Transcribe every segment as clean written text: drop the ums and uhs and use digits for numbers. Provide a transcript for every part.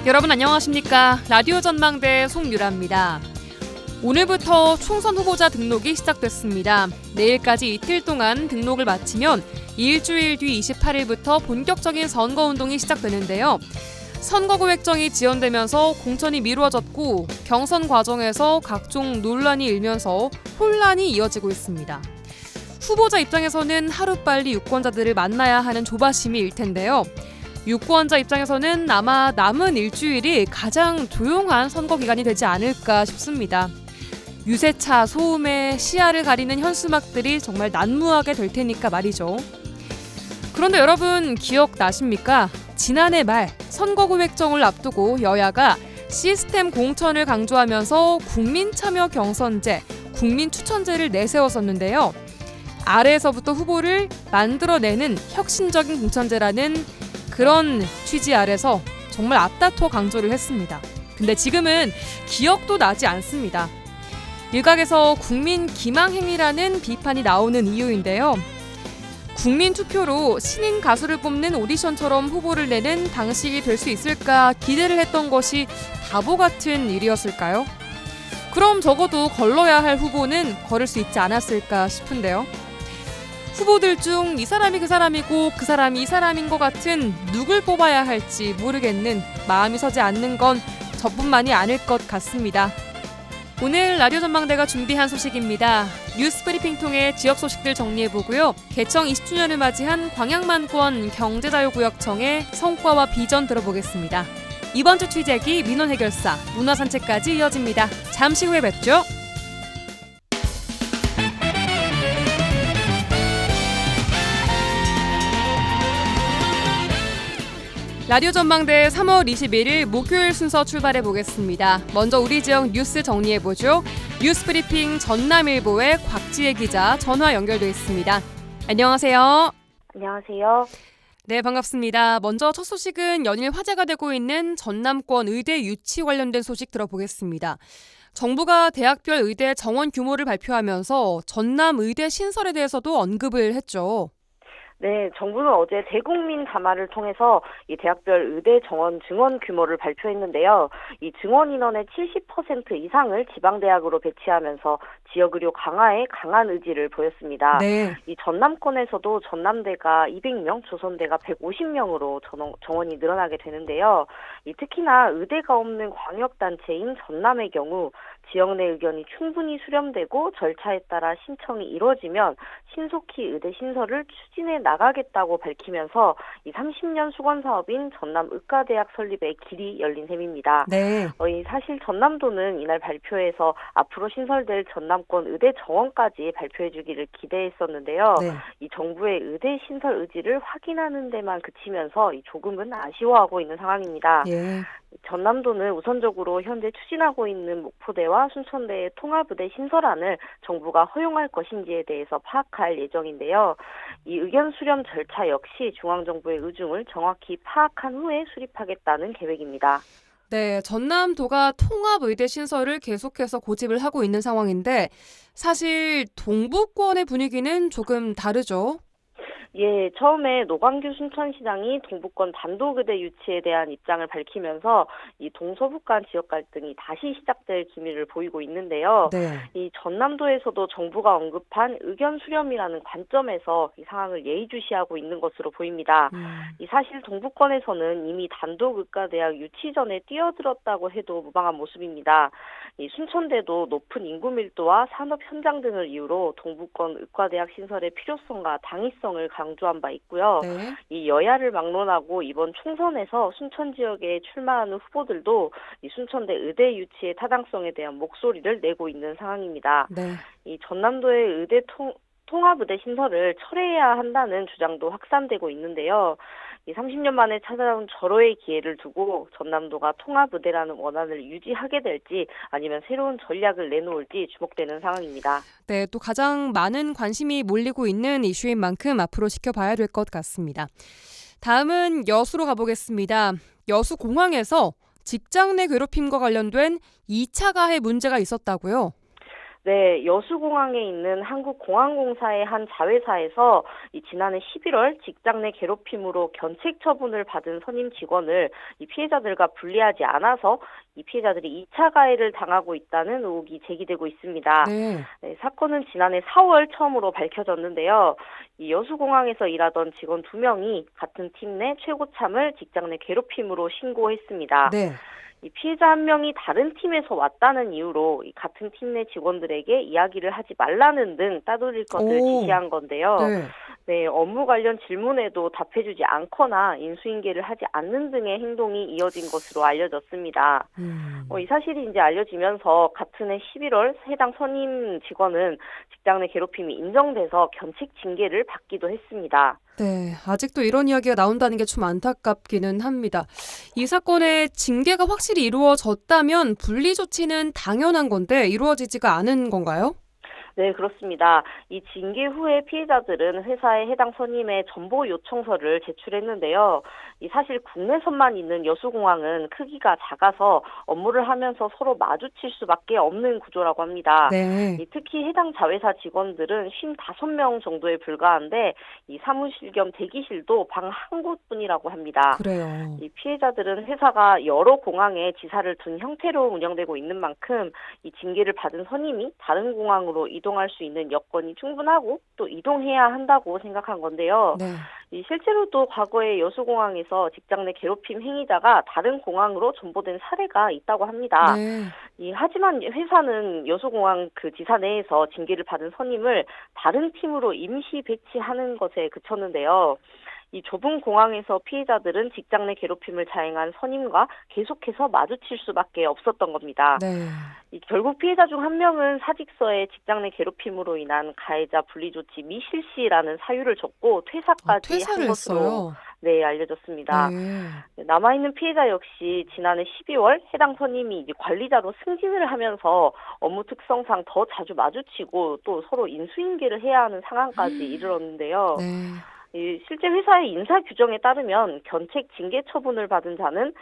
여러분 안녕하십니까? 라디오 전망대 송유라입니다. 오늘부터 총선 후보자 등록이 시작됐습니다. 내일까지 이틀 동안 등록을 마치면 일주일 뒤 28일부터 본격적인 선거운동이 시작되는데요. 선거구 획정이 지연되면서 공천이 미뤄졌고 경선 과정에서 각종 논란이 일면서 혼란이 이어지고 있습니다. 후보자 입장에서는 하루빨리 유권자들을 만나야 하는 조바심이 일 텐데요. 유권자 입장에서는 아마 남은 일주일이 가장 조용한 선거 기간이 되지 않을까 싶습니다. 유세차, 소음에 시야를 가리는 현수막들이 정말 난무하게 될 테니까 말이죠. 그런데 여러분 기억나십니까? 지난해 말 선거구 획정을 앞두고 여야가 시스템 공천을 강조하면서 국민참여 경선제, 국민추천제를 내세웠었는데요. 아래에서부터 후보를 만들어내는 혁신적인 공천제라는 그런 취지 아래서 정말 앞다퉈 강조를 했습니다. 근데 지금은 기억도 나지 않습니다. 일각에서 국민 기망행위라는 비판이 나오는 이유인데요. 국민 투표로 신인 가수를 뽑는 오디션처럼 후보를 내는 방식이 될 수 있을까 기대를 했던 것이 바보 같은 일이었을까요? 그럼 적어도 걸러야 할 후보는 걸을 수 있지 않았을까 싶은데요. 후보들 중 이 사람이 그 사람이고 그 사람이 이 사람인 것 같은 누굴 뽑아야 할지 모르겠는 마음이 서지 않는 건 저뿐만이 아닐 것 같습니다. 오늘 라디오 전망대가 준비한 소식입니다. 뉴스 브리핑 통해 지역 소식들 정리해보고요. 개청 20주년을 맞이한 광양만권 경제자유구역청의 성과와 비전 들어보겠습니다. 이번 주 취재기 민원 해결사, 문화산책까지 이어집니다. 잠시 후에 뵙죠. 라디오 전망대 3월 21일 목요일 순서 출발해 보겠습니다. 먼저 우리 지역 뉴스 정리해 보죠. 뉴스 브리핑 전남일보의 곽지혜 기자 전화 연결돼 있습니다. 안녕하세요. 안녕하세요. 네, 반갑습니다. 먼저 첫 소식은 연일 화제가 되고 있는 전남권 의대 유치 관련된 소식 들어보겠습니다. 정부가 대학별 의대 정원 규모를 발표하면서 전남 의대 신설에 대해서도 언급을 했죠. 네, 정부는 어제 대국민 담화를 통해서 이 대학별 의대 정원 증원 규모를 발표했는데요. 이 증원 인원의 70% 이상을 지방대학으로 배치하면서 지역의료 강화에 강한 의지를 보였습니다. 네. 이 전남권에서도 전남대가 200명, 조선대가 150명으로 정원이 늘어나게 되는데요. 이 특히나 의대가 없는 광역단체인 전남의 경우 지역 내 의견이 충분히 수렴되고 절차에 따라 신청이 이루어지면 신속히 의대 신설을 추진해 나가겠다고 밝히면서 이 30년 수건 사업인 전남의과대학 설립의 길이 열린 셈입니다. 네. 사실 전남도는 이날 발표에서 앞으로 신설될 전남권 의대 정원까지 발표해주기를 기대했었는데요. 네. 이 정부의 의대 신설 의지를 확인하는 데만 그치면서 조금은 아쉬워하고 있는 상황입니다. 예. 전남도는 우선적으로 현재 추진하고 있는 목포대와 순천대의 통합의대 신설안을 정부가 허용할 것인지에 대해서 파악할 예정인데요. 이 의견 수렴 절차 역시 중앙정부의 의중을 정확히 파악한 후에 수립하겠다는 계획입니다. 네, 전남도가 통합의대 신설을 계속해서 고집을 하고 있는 상황인데 사실 동부권의 분위기는 조금 다르죠? 예, 처음에 노광규 순천시장이 동부권 단독의대 유치에 대한 입장을 밝히면서 이 동서북 간 지역 갈등이 다시 시작될 기미를 보이고 있는데요. 네. 이 전남도에서도 정부가 언급한 의견 수렴이라는 관점에서 이 상황을 예의주시하고 있는 것으로 보입니다. 이 사실 동부권에서는 이미 단독의과대학 유치 전에 뛰어들었다고 해도 무방한 모습입니다. 이 순천대도 높은 인구 밀도와 산업 현장 등을 이유로 동부권 의과대학 신설의 필요성과 당위성을 강조한 바 있고요. 네. 이 여야를 막론하고 이번 총선에서 순천 지역에 출마하는 후보들도 이 순천대 의대 유치의 타당성에 대한 목소리를 내고 있는 상황입니다. 네. 이 전남도의 의대 통합의대 신설을 철회해야 한다는 주장도 확산되고 있는데요. 이 30년 만에 찾아온 절호의 기회를 두고 전남도가 통합의대라는 원안을 유지하게 될지 아니면 새로운 전략을 내놓을지 주목되는 상황입니다. 네, 또 가장 많은 관심이 몰리고 있는 이슈인 만큼 앞으로 지켜봐야 될 것 같습니다. 다음은 여수로 가보겠습니다. 여수 공항에서 직장 내 괴롭힘과 관련된 2차 가해 문제가 있었다고요? 네, 여수공항에 있는 한국공항공사의 한 자회사에서 이 지난해 11월 직장 내 괴롭힘으로 견책 처분을 받은 선임 직원을 이 피해자들과 분리하지 않아서 이 피해자들이 2차 가해를 당하고 있다는 의혹이 제기되고 있습니다. 네. 네, 사건은 지난해 4월 처음으로 밝혀졌는데요. 이 여수공항에서 일하던 직원 2명이 같은 팀 내 최고참을 직장 내 괴롭힘으로 신고했습니다. 네. 이 피해자 한 명이 다른 팀에서 왔다는 이유로 이 같은 팀 내 직원들에게 이야기를 하지 말라는 등 따돌릴 것을 오. 지시한 건데요. 네. 네, 업무 관련 질문에도 답해주지 않거나 인수인계를 하지 않는 등의 행동이 이어진 것으로 알려졌습니다. 이 사실이 이제 알려지면서 같은 해 11월 해당 선임 직원은 직장 내 괴롭힘이 인정돼서 견책 징계를 받기도 했습니다. 네, 아직도 이런 이야기가 나온다는 게 좀 안타깝기는 합니다. 이 사건의 징계가 확실히 이루어졌다면 분리 조치는 당연한 건데 이루어지지가 않은 건가요? 네, 그렇습니다. 이 징계 후에 피해자들은 회사에 해당 선임의 전보 요청서를 제출했는데요. 이 사실 국내선만 있는 여수공항은 크기가 작아서 업무를 하면서 서로 마주칠 수밖에 없는 구조라고 합니다. 네. 특히 해당 자회사 직원들은 55명 정도에 불과한데 이 사무실 겸 대기실도 방 한 곳뿐이라고 합니다. 그래요. 이 피해자들은 회사가 여러 공항에 지사를 둔 형태로 운영되고 있는 만큼 이 징계를 받은 선임이 다른 공항으로 이동할 수 있는 여건이 충분하고 또 이동해야 한다고 생각한 건데요. 네. 이 실제로도 과거에 여수공항에서 직장 내 괴롭힘 행위자가 다른 공항으로 전보된 사례가 있다고 합니다. 네. 하지만 회사는 여수공항 그 지사 내에서 징계를 받은 선임을 다른 팀으로 임시 배치하는 것에 그쳤는데요. 이 좁은 공항에서 피해자들은 직장 내 괴롭힘을 자행한 선임과 계속해서 마주칠 수밖에 없었던 겁니다. 네. 결국 피해자 중 한 명은 사직서에 직장 내 괴롭힘으로 인한 가해자 분리 조치 미실시라는 사유를 적고 퇴사까지 퇴사를 한 것으로 했어요. 네, 알려졌습니다. 네. 남아있는 피해자 역시 지난해 12월 해당 선임이 이제 관리자로 승진을 하면서 업무 특성상 더 자주 마주치고 또 서로 인수인계를 해야 하는 상황까지 이르렀는데요. 네. 실제 회사의 인사 규정에 따르면 견책 징계 처분을 받은 자는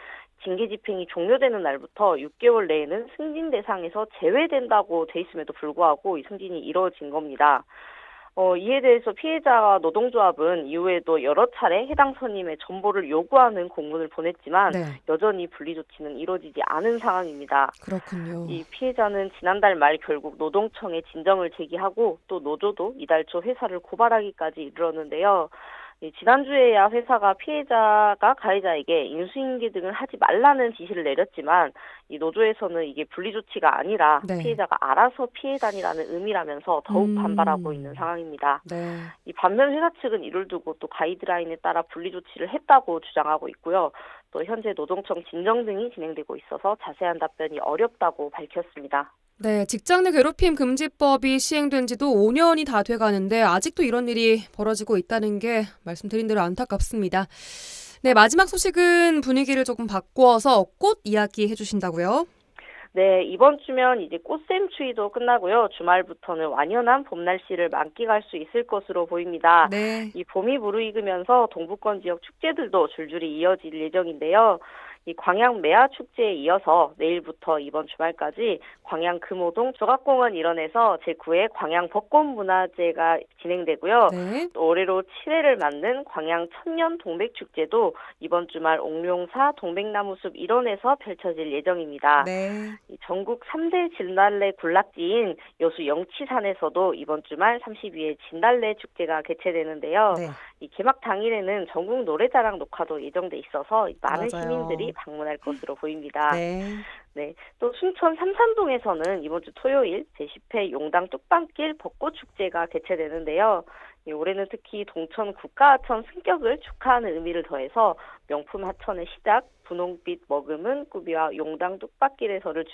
징계 집행이 종료되는 날부터 6개월 내에는 승진 대상에서 제외된다고 돼 있음에도 불구하고 이 승진이 이루어진 겁니다. 이에 대해서 피해자와 노동조합은 이후에도 여러 차례 해당 선임의 전보를 요구하는 공문을 보냈지만 네. 여전히 분리 조치는 이루어지지 않은 상황입니다. 그렇군요. 이 피해자는 지난달 말 결국 노동청에 진정을 제기하고 또 노조도 이달 초 회사를 고발하기까지 이르렀는데요. 지난주에야 회사가 피해자가 가해자에게 인수인계 등을 하지 말라는 지시를 내렸지만 이 노조에서는 이게 분리 조치가 아니라 네. 피해자가 알아서 피해 다니라는 의미라면서 더욱 반발하고 있는 상황입니다. 네. 이 반면 회사 측은 이를 두고 또 가이드라인에 따라 분리 조치를 했다고 주장하고 있고요. 또 현재 노동청 진정 등이 진행되고 있어서 자세한 답변이 어렵다고 밝혔습니다. 네, 직장 내 괴롭힘 금지법이 시행된 지도 5년이 다 돼가는데 아직도 이런 일이 벌어지고 있다는 게 말씀드린 대로 안타깝습니다. 네, 마지막 소식은 분위기를 조금 바꾸어서 꽃 이야기 해주신다고요? 네, 이번 주면 이제 꽃샘추위도 끝나고요. 주말부터는 완연한 봄 날씨를 만끽할 수 있을 것으로 보입니다. 네. 이 봄이 무르익으면서 동부권 지역 축제들도 줄줄이 이어질 예정인데요. 이 광양 매화 축제에 이어서 내일부터 이번 주말까지 광양 금오동 조각공원 일원에서 제9회 광양 벚꽃 문화제가 진행되고요. 네. 또 올해로 7회를 맞는 광양 천년 동백축제도 이번 주말 옥룡사 동백나무숲 일원에서 펼쳐질 예정입니다. 네. 이 전국 3대 진달래 군락지인 여수 영치산에서도 이번 주말 32회 진달래 축제가 개최되는데요. 네. 이 개막 당일에는 전국 노래자랑 녹화도 예정돼 있어서 많은 맞아요. 시민들이 방문할 것으로 보입니다. 네. 네, 또 순천 삼산동에서는 이번 주 토요일 제10회 용당 뚝방길 벚꽃축제가 개최되는데요. 올해는 특히 동천 국가하천 승격을 축하하는 의미를 더해서 명품 하천의 시작, 분홍빛 머금은 꾸비와 용당 뚝방길에서를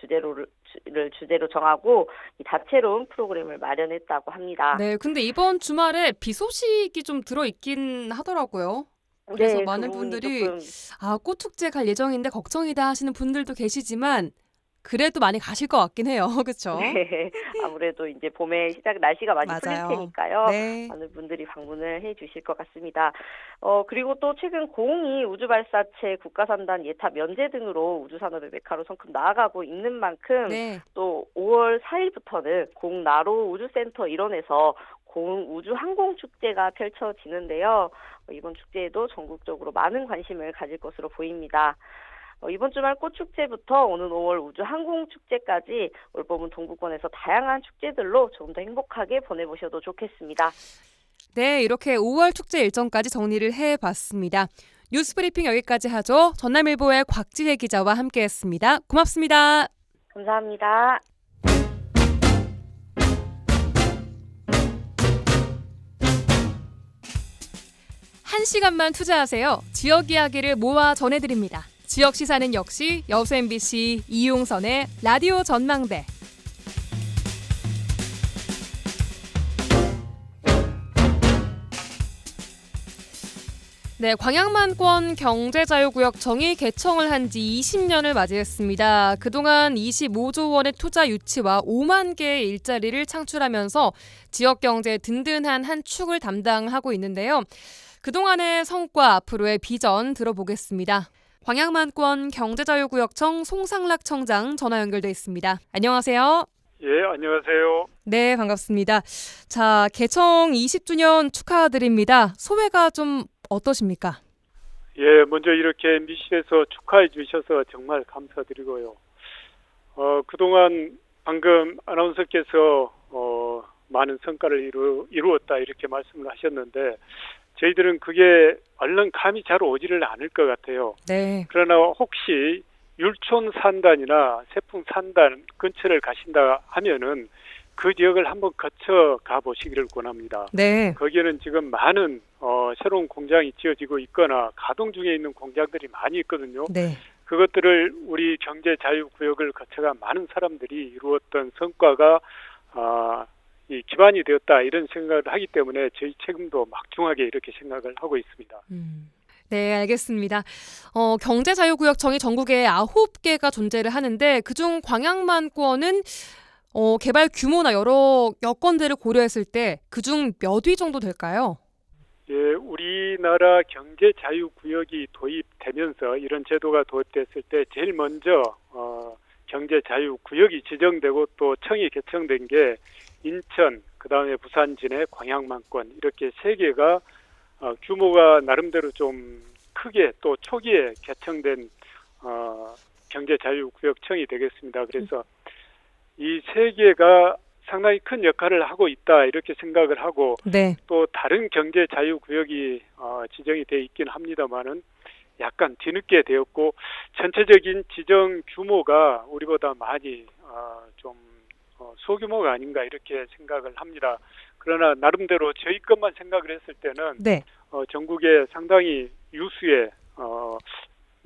주제로 정하고 이 다채로운 프로그램을 마련했다고 합니다. 네, 근데 이번 주말에 비 소식이 좀 들어있긴 하더라고요. 그래서 네, 많은 그 부분이 분들이 조금 꽃축제 갈 예정인데 걱정이다 하시는 분들도 계시지만 그래도 많이 가실 것 같긴 해요. 그렇죠? 네, 아무래도 이제 봄에 시작 날씨가 많이 풀릴 맞아요. 테니까요. 네. 많은 분들이 방문을 해주실 것 같습니다. 그리고 또 최근 고흥이 우주발사체 국가산단 예탑 면제 등으로 우주산업의 메카로 성큼 나아가고 있는 만큼 네. 또 5월 4일부터는 고흥 나로 우주센터 일원에서 고흥 우주항공축제가 펼쳐지는데요. 이번 축제에도 전국적으로 많은 관심을 가질 것으로 보입니다. 이번 주말 꽃축제부터 오는 5월 우주항공축제까지 올봄은 동부권에서 다양한 축제들로 좀 더 행복하게 보내보셔도 좋겠습니다. 네, 이렇게 5월 축제 일정까지 정리를 해봤습니다. 뉴스브리핑 여기까지 하죠. 전남일보의 곽지혜 기자와 함께했습니다. 고맙습니다. 감사합니다. 한 시간만 투자하세요. 지역 이야기를 모아 전해드립니다. 지역 시사는 역시 여수 MBC 이용선의 라디오 전망대. 네, 광양만권 경제자유구역청이 개청을 한 지 20년을 맞이했습니다. 그동안 25조 원의 투자 유치와 5만 개의 일자리를 창출하면서 지역 경제의 든든한 한 축을 담당하고 있는데요. 그동안의 성과, 앞으로의 비전 들어보겠습니다. 광양만권 경제자유구역청 송상락 청장 전화 연결돼 있습니다. 안녕하세요. 예, 안녕하세요. 네, 반갑습니다. 자, 개청 20주년 축하드립니다. 소회가 좀 어떠십니까? 예, 먼저 이렇게 MBC에서 축하해 주셔서 정말 감사드리고요. 그동안 방금 아나운서께서 많은 성과를 이루었다 이렇게 말씀을 하셨는데 저희들은 그게 얼른 감이 잘 오지를 않을 것 같아요. 네. 그러나 혹시 율촌 산단이나 세풍 산단 근처를 가신다 하면은 그 지역을 한번 거쳐 가보시기를 권합니다. 네. 거기에는 지금 많은 새로운 공장이 지어지고 있거나 가동 중에 있는 공장들이 많이 있거든요. 네. 그것들을 우리 경제자유구역을 거쳐가 많은 사람들이 이루었던 성과가 이 기반이 되었다 이런 생각을 하기 때문에 저희 책임도 막중하게 이렇게 생각을 하고 있습니다. 네, 알겠습니다. 경제자유구역청이 전국에 9개가 존재를 하는데 그중 광양만권은 개발 규모나 여러 여건들을 고려했을 때 그중 몇 위 정도 될까요? 예, 우리나라 경제자유구역이 도입되면서 이런 제도가 도입됐을 때 제일 먼저 경제자유구역이 지정되고 또 청이 개청된 게 인천, 그다음에 부산 진해, 광양만권 이렇게 세 개가 규모가 나름대로 좀 크게 또 초기에 개청된 경제자유구역청이 되겠습니다. 그래서 이 세 개가 상당히 큰 역할을 하고 있다 이렇게 생각을 하고 네. 또 다른 지정이 돼 있긴 합니다만은 약간 뒤늦게 되었고 전체적인 지정 규모가 우리보다 많이 좀 소규모가 아닌가 이렇게 생각을 합니다. 그러나 나름대로 저희 것만 생각을 했을 때는 네. 전국에 상당히 유수의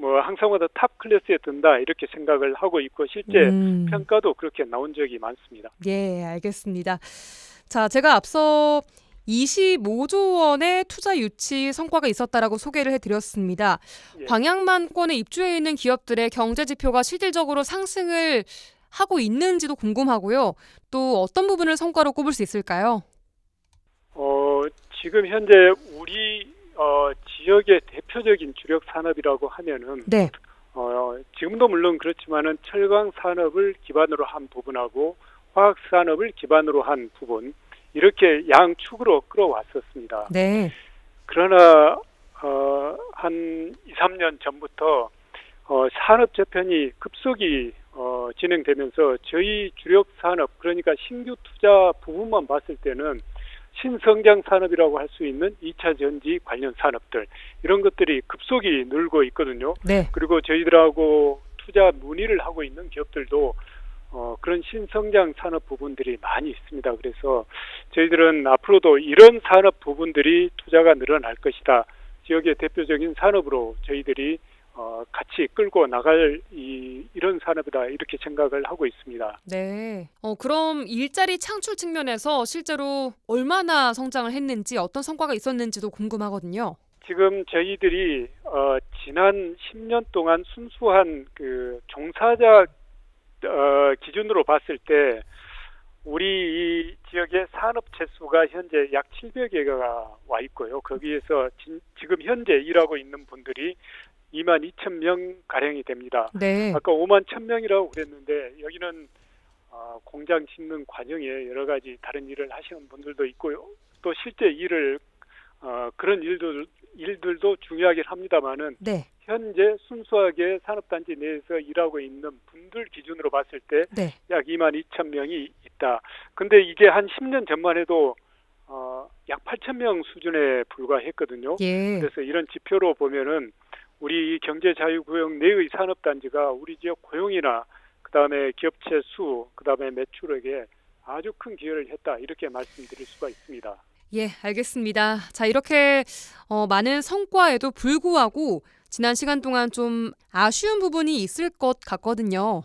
항상보다 탑 클래스에 든다 이렇게 생각을 하고 있고 실제 평가도 그렇게 나온 적이 많습니다. 예, 알겠습니다. 자, 제가 앞서 25조 원의 투자 유치 성과가 있었다라고 소개를 해드렸습니다. 예. 광양만권에 입주해 있는 기업들의 경제 지표가 실질적으로 상승을 하고 있는지도 궁금하고요. 또 어떤 부분을 성과로 꼽을 수 있을까요? 지금 현재 우리 지역의 대표적인 주력 산업이라고 하면은 네. 지금도 물론 그렇지만은 철강 산업을 기반으로 한 부분하고 화학 산업을 기반으로 한 부분 이렇게 양축으로 끌어왔었습니다. 네. 그러나 한 2, 3년 전부터 산업 재편이 급속히 진행되면서 저희 주력 산업 그러니까 신규 투자 부분만 봤을 때는 신성장 산업이라고 할 수 있는 2차 전지 관련 산업들 이런 것들이 급속히 늘고 있거든요. 네. 그리고 저희들하고 투자 문의를 하고 있는 기업들도 그런 신성장 산업 부분들이 많이 있습니다. 그래서 저희들은 앞으로도 이런 산업 부분들이 투자가 늘어날 것이다. 지역의 대표적인 산업으로 저희들이 같이 끌고 나갈 이런 산업이다 이렇게 생각을 하고 있습니다. 네. 그럼 일자리 창출 측면에서 실제로 얼마나 성장을 했는지 어떤 성과가 있었는지도 궁금하거든요. 지금 저희들이 지난 10년 동안 순수한 그 종사자 기준으로 봤을 때 우리 이 지역의 산업체 수가 현재 약 700여개가 와 있고요. 거기에서 지금 현재 일하고 있는 분들이 22,000명 가량이 됩니다. 네. 아까 51,000명이라고 그랬는데 여기는 공장 짓는 과정에 여러 가지 다른 일을 하시는 분들도 있고요. 또 실제 일을 그런 일들도 중요하긴 합니다만은 네. 현재 순수하게 산업단지 내에서 일하고 있는 분들 기준으로 봤을 때 네. 약 22,000명이 있다. 근데 이게 한 10년 전만 해도 약 8,000명 수준에 불과했거든요. 예. 그래서 이런 지표로 보면은 우리 경제자유구역 내의 산업단지가 우리 지역 고용이나 그다음에 기업체 수, 그다음에 매출액에 아주 큰 기여를 했다. 이렇게 말씀드릴 수가 있습니다. 예, 알겠습니다. 자, 이렇게 많은 성과에도 불구하고 지난 시간 동안 좀 아쉬운 부분이 있을 것 같거든요.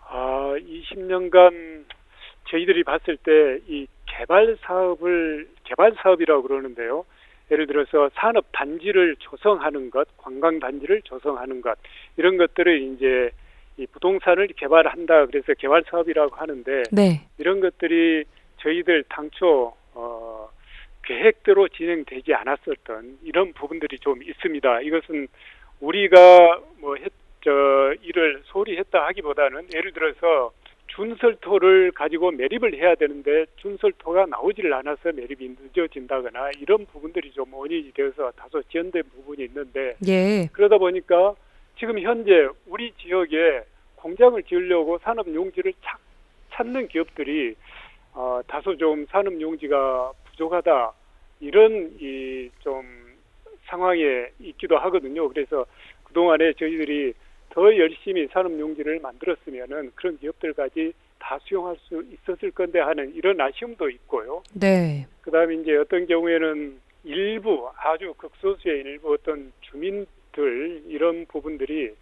20년간 저희들이 봤을 때 이 개발 사업이라고 그러는데요. 예를 들어서 산업 단지를 조성하는 것, 관광 단지를 조성하는 것, 이런 것들을 이제 이 부동산을 개발한다. 그래서 개발 사업이라고 하는데 네. 이런 것들이 저희들 당초 계획대로 진행되지 않았었던 이런 부분들이 좀 있습니다. 이것은 우리가 일을 소홀히 했다 하기보다는 예를 들어서 준설토를 가지고 매립을 해야 되는데 준설토가 나오질 않아서 매립이 늦어진다거나 이런 부분들이 좀 원인이 되어서 다소 지연된 부분이 있는데 예. 그러다 보니까 지금 현재 우리 지역에 공장을 지으려고 산업용지를 찾는 기업들이 다소 좀 산업용지가 부족하다 이런 좀 상황에 있기도 하거든요. 그래서 그동안에 저희들이 더 열심히 산업용지를 만들었으면은 그런 기업들까지 다 수용할 수 있었을 건데 하는 이런 아쉬움도 있고요. 네. 그다음에 이제 어떤 경우에는 일부 아주 극소수의 일부 어떤 주민들 이런 분들이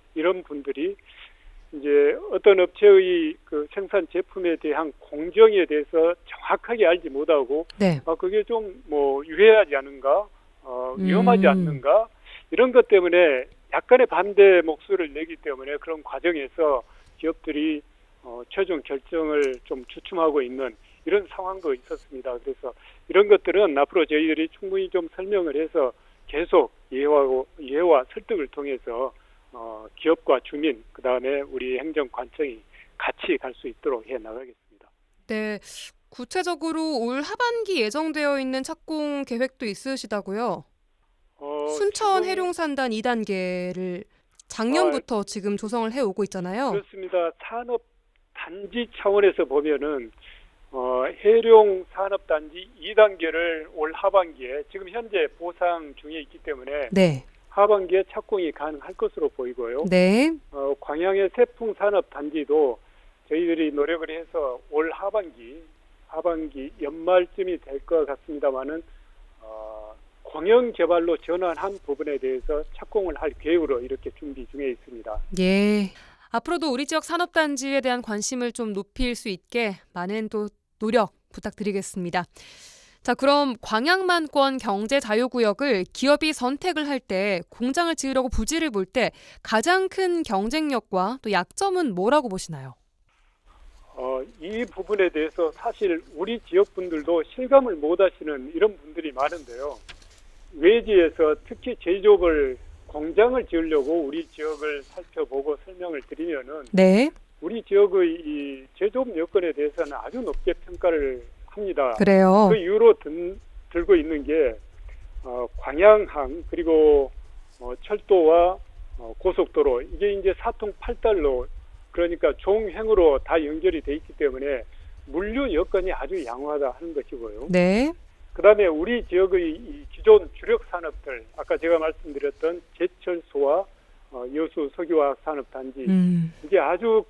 이제 어떤 업체의 그 생산 제품에 대한 공정에 대해서 정확하게 알지 못하고 네. 그게 좀 유해하지 않은가, 위험하지 않는가 이런 것 때문에 약간의 반대 목소리를 내기 때문에 그런 과정에서 기업들이 최종 결정을 좀 주춤하고 있는 이런 상황도 있었습니다. 그래서 이런 것들은 앞으로 저희들이 충분히 좀 설명을 해서 계속 이해와 설득을 통해서 기업과 주민, 그다음에 우리 행정관청이 같이 갈 수 있도록 해 나가겠습니다. 네. 구체적으로 올 하반기 예정되어 있는 착공 계획도 있으시다고요? 순천 해룡산단 2단계를 작년부터 지금 조성을 해오고 있잖아요. 그렇습니다. 산업 단지 차원에서 보면은 해룡 산업단지 2단계를 올 하반기에 지금 현재 보상 중에 있기 때문에 네. 하반기에 착공이 가능할 것으로 보이고요. 네. 광양의 세풍 산업단지도 저희들이 노력을 해서 올 하반기 연말쯤이 될 것 같습니다만은 공영 개발로 전환한 부분에 대해서 착공을 할 계획으로 이렇게 준비 중에 있습니다. 예. 앞으로도 우리 지역 산업단지에 대한 관심을 좀 높일 수 있게 많은 또 노력 부탁드리겠습니다. 자, 그럼 광양만권 경제자유구역을 기업이 선택을 할 때 공장을 지으려고 부지를 볼 때 가장 큰 경쟁력과 또 약점은 뭐라고 보시나요? 이 부분에 대해서 사실 우리 지역 분들도 실감을 못 하시는 이런 분들이 많은데요. 외지에서 특히 제조업을 공장을 지으려고 우리 지역을 살펴보고 설명을 드리면은 네. 우리 지역의 이 제조업 여건에 대해서는 아주 높게 평가를 합니다. 그래요. 그 이유로 들고 있는 게 광양항 그리고 철도와 고속도로 이게 이제 사통 8달로 그러니까 종횡으로 다 연결이 돼 있기 때문에 물류 여건이 아주 양호하다 하는 것이고요. 네. 그다음에 우리 지역의 이 기존 주력 산업들 아까 제가 말씀드렸던 제철소와 여수 석유화학 산업단지 이게 아주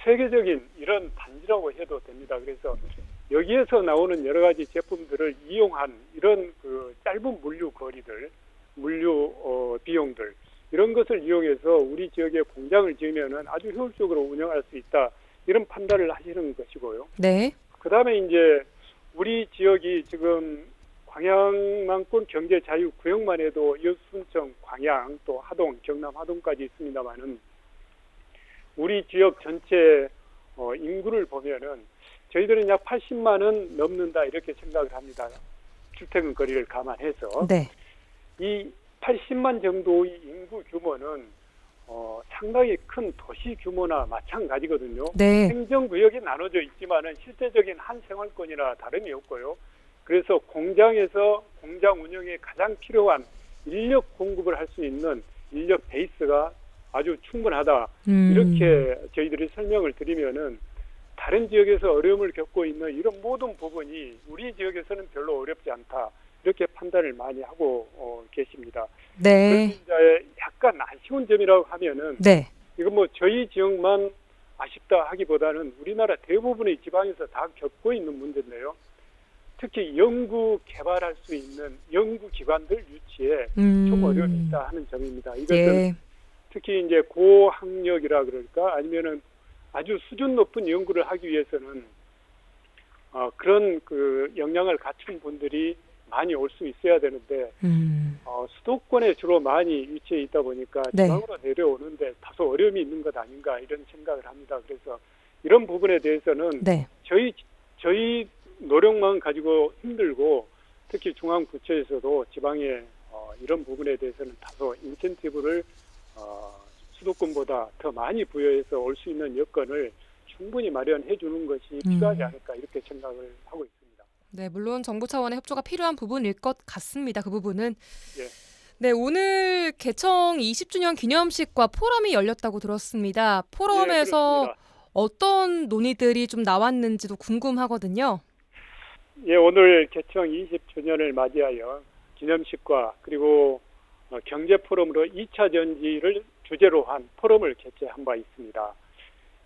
세계적인 이런 단지라고 해도 됩니다. 그래서 여기에서 나오는 여러 가지 제품들을 이용한 이런 짧은 물류 거리들, 물류 비용들 이런 것을 이용해서 우리 지역에 공장을 지으면은 아주 효율적으로 운영할 수 있다 이런 판단을 하시는 것이고요. 네. 그다음에 이제 우리 지역이 지금 광양만권 경제자유구역만 해도 여수, 순천, 광양 또 하동, 경남 하동까지 있습니다만은 우리 지역 전체 인구를 보면은 저희들은 약 80만은 넘는다 이렇게 생각을 합니다. 출퇴근 거리를 감안해서 네. 이 80만 정도의 인구 규모는 상당히 큰 도시 규모나 마찬가지거든요. 네. 행정구역이 나눠져 있지만은 실제적인 한 생활권이나 다름이 없고요. 그래서 공장에서 공장 운영에 가장 필요한 인력 공급을 할 수 있는 인력 베이스가 아주 충분하다. 이렇게 저희들이 설명을 드리면은 다른 지역에서 어려움을 겪고 있는 이런 모든 부분이 우리 지역에서는 별로 어렵지 않다. 이렇게 판단을 많이 하고 계십니다. 네. 그런데 약간 아쉬운 점이라고 하면은 네. 이건 뭐 저희 지역만 아쉽다 하기보다는 우리나라 대부분의 지방에서 다 겪고 있는 문제인데요. 특히 연구 개발할 수 있는 연구기관들 유치에 좀 어려움이 있다 하는 점입니다. 이것은 예. 특히 이제 고학력이라 그럴까 아니면은 아주 수준 높은 연구를 하기 위해서는 그런 그 역량을 갖춘 분들이 많이 올 수 있어야 되는데 수도권에 주로 많이 위치해 있다 보니까 네. 지방으로 내려오는데 다소 어려움이 있는 것 아닌가 이런 생각을 합니다. 그래서 이런 부분에 대해서는 네. 저희 노력만 가지고 힘들고 특히 중앙부처에서도 지방에 이런 부분에 대해서는 다소 인센티브를 수도권보다 더 많이 부여해서 올 수 있는 여건을 충분히 마련해 주는 것이 필요하지 않을까 이렇게 생각을 하고 있습니다. 네, 물론 정부 차원의 협조가 필요한 부분일 것 같습니다. 그 부분은. 예. 네, 오늘 개청 20주년 기념식과 포럼이 열렸다고 들었습니다. 포럼에서 예, 어떤 논의들이 좀 나왔는지도 궁금하거든요. 예, 오늘 개청 20주년을 맞이하여 기념식과 그리고 경제 포럼으로 2차 전지를 주제로 한 포럼을 개최한 바 있습니다.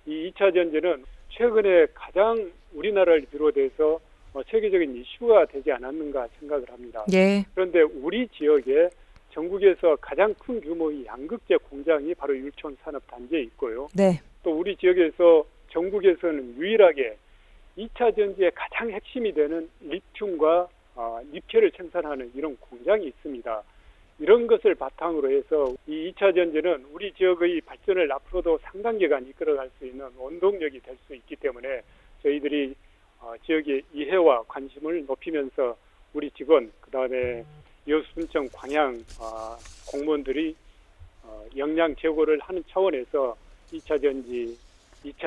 이 2차 전지는 최근에 가장 우리나라를 비롯해서 세계적인 이슈가 되지 않았는가 생각을 합니다. 예. 그런데 우리 지역에 전국에서 가장 큰 규모의 양극재 공장이 바로 율촌 산업단지에 있고요. 네. 또 우리 지역에서 전국에서는 유일하게 2차 전지의 가장 핵심이 되는 리튬과 니켈을 생산하는 이런 공장이 있습니다. 이런 것을 바탕으로 해서 이 2차 전지는 우리 지역의 발전을 앞으로도 상당 기간 이끌어갈 수 있는 원동력이 될 수 있기 때문에 저희들이 지역의 이해와 관심을 높이면서 우리 직원, 그다음에 여수순청 광양 공무원들이 역량 제고를 하는 차원에서 2차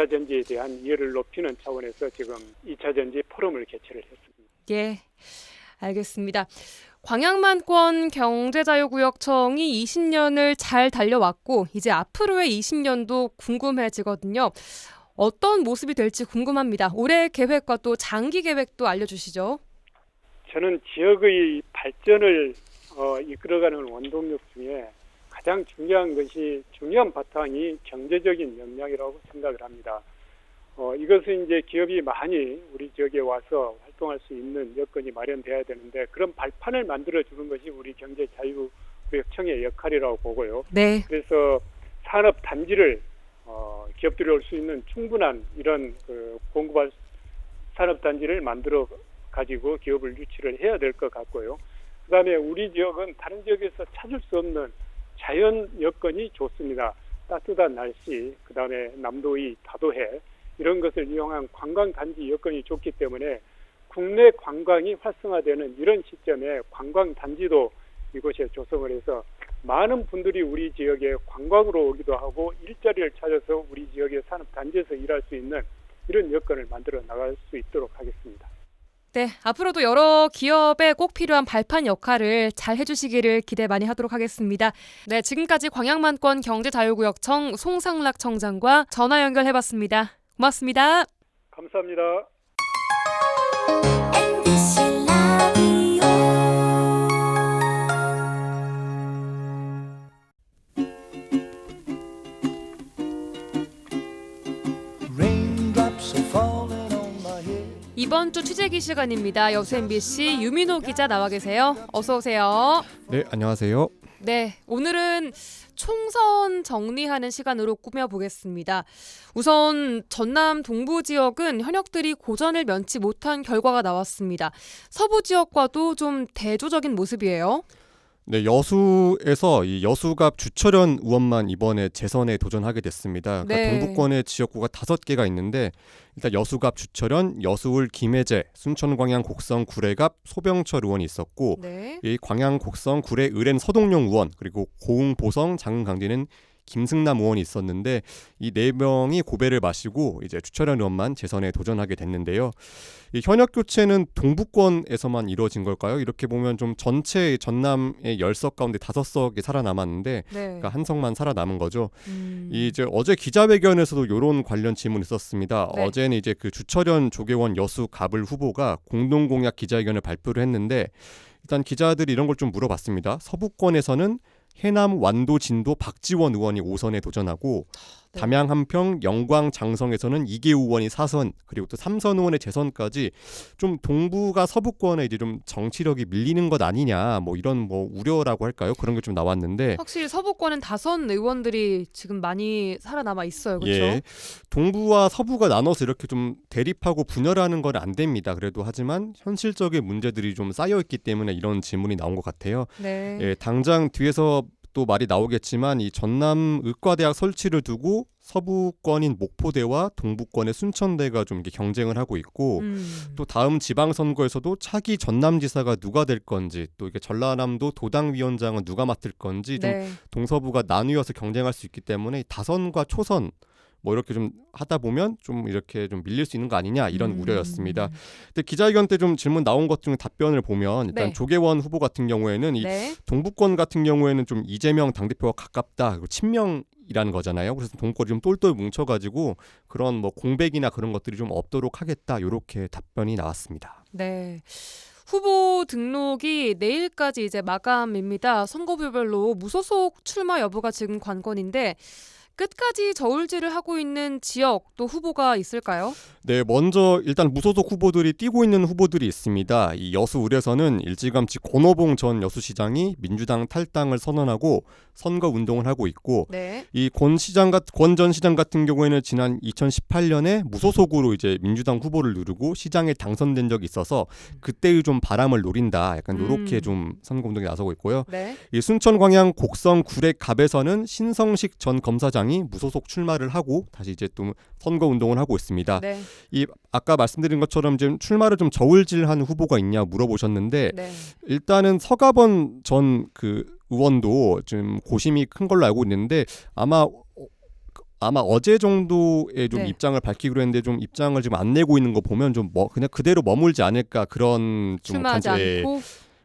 전지에 대한 이해를 높이는 차원에서 지금 2차 전지 포럼을 개최를 했습니다. 예. 알겠습니다. 광양만권 경제자유구역청이 20년을 잘 달려왔고 이제 앞으로의 20년도 궁금해지거든요. 어떤 모습이 될지 궁금합니다. 올해 계획과 또 장기 계획도 알려주시죠. 저는 지역의 발전을 이끌어가는 원동력 중에 가장 중요한 바탕이 경제적인 역량이라고 생각을 합니다. 이것은 이제 기업이 많이 우리 지역에 와서 활동할 수 있는 여건이 마련돼야 되는데 그런 발판을 만들어주는 것이 우리 경제자유구역청의 역할이라고 보고요. 네. 그래서 산업 단지를 기업들이 올 수 있는 충분한 이런 공급할 산업 단지를 만들어 가지고 기업을 유치를 해야 될 것 같고요. 그다음에 우리 지역은 다른 지역에서 찾을 수 없는 자연 여건이 좋습니다. 따뜻한 날씨, 그다음에 남도의 다도해 이런 것을 이용한 관광 단지 여건이 좋기 때문에 국내 관광이 활성화되는 이런 시점에 관광 단지도 이곳에 조성을 해서 많은 분들이 우리 지역에 관광으로 오기도 하고 일자리를 찾아서 우리 지역의 산업 단지에서 일할 수 있는 이런 여건을 만들어 나갈 수 있도록 하겠습니다. 네, 앞으로도 여러 기업에 꼭 필요한 발판 역할을 잘 해주시기를 기대 많이 하도록 하겠습니다. 네, 지금까지 광양만권 경제자유구역청 송상락 청장과 전화 연결해봤습니다. 고맙습니다. 감사합니다. 이번 주 취재기 시간입니다. 여수 MBC 유민호 기자 나와 계세요. 어서 오세요. 네, 안녕하세요. 네, 오늘은 총선 정리하는 시간으로 꾸며보겠습니다. 우선 전남 동부 지역은 현역들이 고전을 면치 못한 결과가 나왔습니다. 서부 지역과도 좀 대조적인 모습이에요. 네, 여수에서 이 여수갑 주철현 의원만 이번에 재선에 도전하게 됐습니다. 그러니까 네. 동부권의 지역구가 5개가 있는데 일단 여수갑 주철현, 여수울 김혜재, 순천 광양 곡성 구례갑 소병철 의원이 있었고 네. 이 광양 곡성 구례 의뢰 서동용 의원 그리고 고흥 보성 장흥 강진은 김승남 의원이 있었는데 이 4명이 고배를 마시고 이제 주철현 의원만 재선에 도전하게 됐는데요. 이 현역 교체는 동부권에서만 이루어진 걸까요? 이렇게 보면 좀 전체 전남의 10석 가운데 5석이 살아남았는데 네. 그러니까 한 석만 살아남은 거죠. 이 이제 어제 기자회견에서도 이런 관련 질문이 있었습니다. 네. 어제는 이제 그 주철현 조계원 여수 갑을 후보가 공동공약 기자회견을 발표를 했는데 일단 기자들이 이런 걸 좀 물어봤습니다. 서부권에서는 해남, 완도, 진도 박지원 의원이 5선에 도전하고 네. 담양, 한평, 영광, 장성에서는 이계우 의원이 4선 그리고 또 3선 의원의 재선까지 좀 동부가 서부권에 이제 좀 정치력이 밀리는 것 아니냐 뭐 이런 뭐 우려라고 할까요? 그런 게 좀 나왔는데 확실히 서부권은 다선 의원들이 지금 많이 살아남아 있어요. 그렇죠? 예, 동부와 서부가 나눠서 이렇게 좀 대립하고 분열하는 건 안 됩니다. 그래도 하지만 현실적인 문제들이 좀 쌓여 있기 때문에 이런 질문이 나온 것 같아요. 네. 예, 당장 뒤에서 또 말이 나오겠지만 이 전남 의과대학 설치를 두고 서부권인 목포대와 동부권의 순천대가 좀 이렇게 경쟁을 하고 있고 또 다음 지방선거에서도 차기 전남지사가 누가 될 건지 또 이게 전라남도 도당위원장은 누가 맡을 건지 좀 네. 동서부가 나뉘어서 경쟁할 수 있기 때문에 이 다선과 초선 뭐 이렇게 좀 하다 보면 좀 이렇게 좀 밀릴 수 있는 거 아니냐 이런 우려였습니다. 근데 기자회견 때 좀 질문 나온 것 중에 답변을 보면 일단 네. 조계원 후보 같은 경우에는 이 네. 동부권 같은 경우에는 좀 이재명 당대표와 가깝다 그리고 친명이라는 거잖아요. 그래서 동부권이 좀 똘똘 뭉쳐가지고 그런 뭐 공백이나 그런 것들이 좀 없도록 하겠다 이렇게 답변이 나왔습니다. 네. 후보 등록이 내일까지 이제 마감입니다. 선거구별로 무소속 출마 여부가 지금 관건인데 끝까지 저울질을 하고 있는 지역 또 후보가 있을까요? 네, 먼저 일단 무소속 후보들이 뛰고 있는 후보들이 있습니다. 이 여수을에서는 일찌감치 권오봉 전 여수시장이 민주당 탈당을 선언하고 선거 운동을 하고 있고 네. 이 권 전 시장 같은 경우에는 지난 2018년에 무소속으로 이제 민주당 후보를 누르고 시장에 당선된 적이 있어서 그때의 좀 바람을 노린다. 약간 이렇게 좀 선거 운동에 나서고 있고요. 네. 이 순천 광양 곡성 구례 갑에서는 신성식 전 검사장이 무소속 출마를 하고 다시 이제 또 선거 운동을 하고 있습니다. 네. 이 아까 말씀드린 것처럼 지금 출마를 좀 저울질한 후보가 있냐 물어보셨는데 네. 일단은 서가번 전 그 의원도 좀 고심이 큰 걸로 알고 있는데 아마 어제 정도에 좀 네. 입장을 밝히기로 했는데 좀 입장을 지금 안 내고 있는 거 보면 좀 그냥 그대로 머물지 않을까 그런 좀 출마하지 않고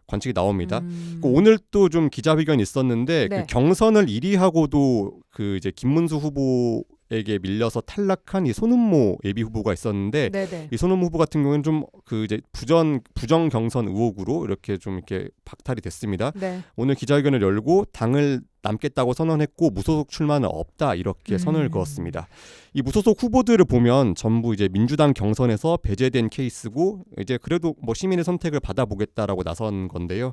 관측이 나옵니다. 음. 오늘 또 좀 기자회견이 있었는데 네. 그 경선을 1위하고도 그 이제 김문수 후보에게 밀려서 탈락한 이 손은모 예비 후보가 있었는데 네네. 이 손은모 후보 같은 경우는 좀 그 이제 부정 경선 의혹으로 이렇게 좀 이렇게 박탈이 됐습니다. 네. 오늘 기자회견을 열고 당을 남겠다고 선언했고 무소속 출마는 없다 이렇게 선을 그었습니다. 이 무소속 후보들을 보면 전부 이제 민주당 경선에서 배제된 케이스고 이제 그래도 뭐 시민의 선택을 받아보겠다라고 나선 건데요.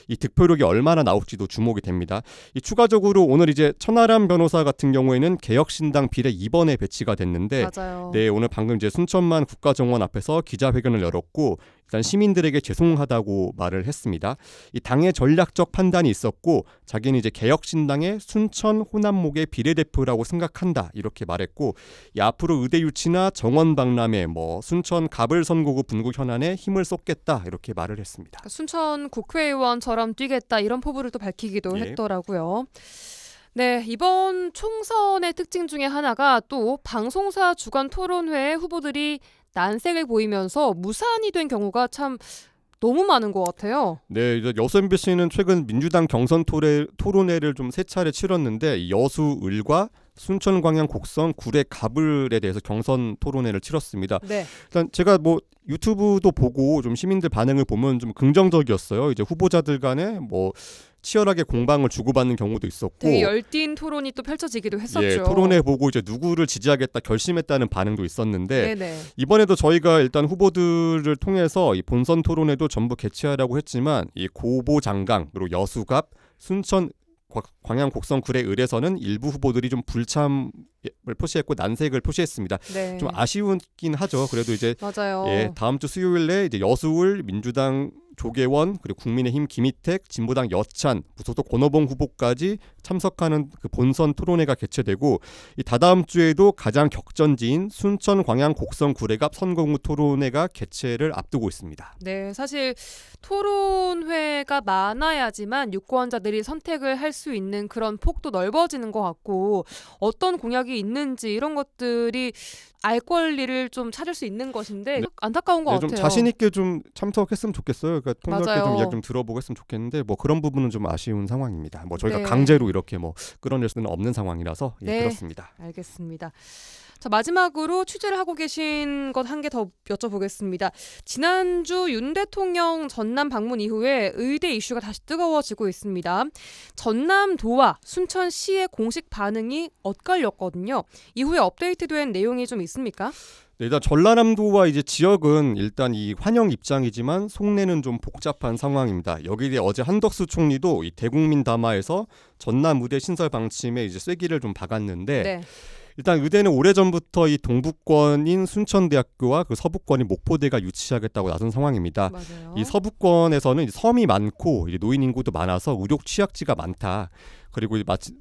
이 득표력이 얼마나 나올지도 주목이 됩니다. 이 추가적으로 오늘 이제 천하람 변호사 같은 경우에는 개혁신당 비례 2번에 배치가 됐는데 맞아요. 네, 오늘 방금 이제 순천만 국가정원 앞에서 기자회견을 열었고 일단 시민들에게 죄송하다고 말을 했습니다. 이 당의 전략적 판단이 있었고 자기는 이제 개혁신당의 순천 호남목의 비례대표라고 생각한다 이렇게 말했고 이 앞으로 의대 유치나 정원 박람회 뭐 순천 갑을 선거구 분구 현안에 힘을 쏟겠다 이렇게 말을 했습니다. 순천 국회의원처럼 뛰겠다 이런 포부를 또 밝히기도 예. 했더라고요. 네, 이번 총선의 특징 중에 하나가 또 방송사 주간 토론회 후보들이 난색을 보이면서 무산이 된 경우가 참 너무 많은 것 같아요. 네, 이제 여수 MBC는 최근 민주당 경선 토론회를 좀 3차례 치렀는데 여수 을과 순천 광양 곡성 구례 갑을에 대해서 경선 토론회를 치렀습니다. 네. 일단 제가 뭐 유튜브도 보고 좀 시민들 반응을 보면 좀 긍정적이었어요. 이제 후보자들 간에 뭐 치열하게 공방을 주고받는 경우도 있었고 되게 열띤 토론이 또 펼쳐지기도 했었죠. 예, 토론회 보고 이제 누구를 지지하겠다 결심했다는 반응도 있었는데 네네. 이번에도 저희가 일단 후보들을 통해서 이 본선 토론회도 전부 개최하려고 했지만 이 고보장강 그리고 여수갑 순천 광양 곡성 구례 을에서는 일부 후보들이 좀 불참을 표시했고 난색을 표시했습니다. 네. 좀 아쉬웠긴 하죠. 그래도 이제 맞아요. 예, 다음 주 수요일에 이제 여수을 민주당 조계원, 그리고 국민의힘 김희택, 진보당 여찬, 무소속 권오봉 후보까지 참석하는 그 본선 토론회가 개최되고, 이 다다음 주에도 가장 격전지인 순천 광양 곡성 구례갑 선거구 토론회가 개최를 앞두고 있습니다. 네, 사실 토론회가 많아야지만 유권자들이 선택을 할 수 있는 그런 폭도 넓어지는 것 같고, 어떤 공약이 있는지 이런 것들이 알 권리를 좀 찾을 수 있는 것인데 안타까운 것 좀 같아요. 자신 있게 좀 참석했으면 좋겠어요. 그러니까 폭넓게 맞아요. 좀 이야기 좀 들어보고 했으면 좋겠는데 뭐 그런 부분은 좀 아쉬운 상황입니다. 뭐 저희가 네. 강제로 이렇게 뭐 끌어낼 수는 없는 상황이라서 네. 그렇습니다. 알겠습니다. 자, 마지막으로 취재를 하고 계신 것 한 개 더 여쭤보겠습니다. 지난주 윤 대통령 전남 방문 이후에 의대 이슈가 다시 뜨거워지고 있습니다. 전남도와 순천시의 공식 반응이 엇갈렸거든요. 이후에 업데이트된 내용이 좀 있습니까? 네, 일단 전라남도와 이제 지역은 일단 이 환영 입장이지만 속내는 좀 복잡한 상황입니다. 여기에 대해 어제 한덕수 총리도 이 대국민 담화에서 전남 의대 신설 방침에 이제 쐐기를 좀 박았는데, 네. 일단 의대는 오래전부터 이 동부권인 순천대학교와 그 서부권인 목포대가 유치하겠다고 나선 상황입니다. 맞아요. 이 서부권에서는 이제 섬이 많고 이제 노인 인구도 많아서 의료 취약지가 많다. 그리고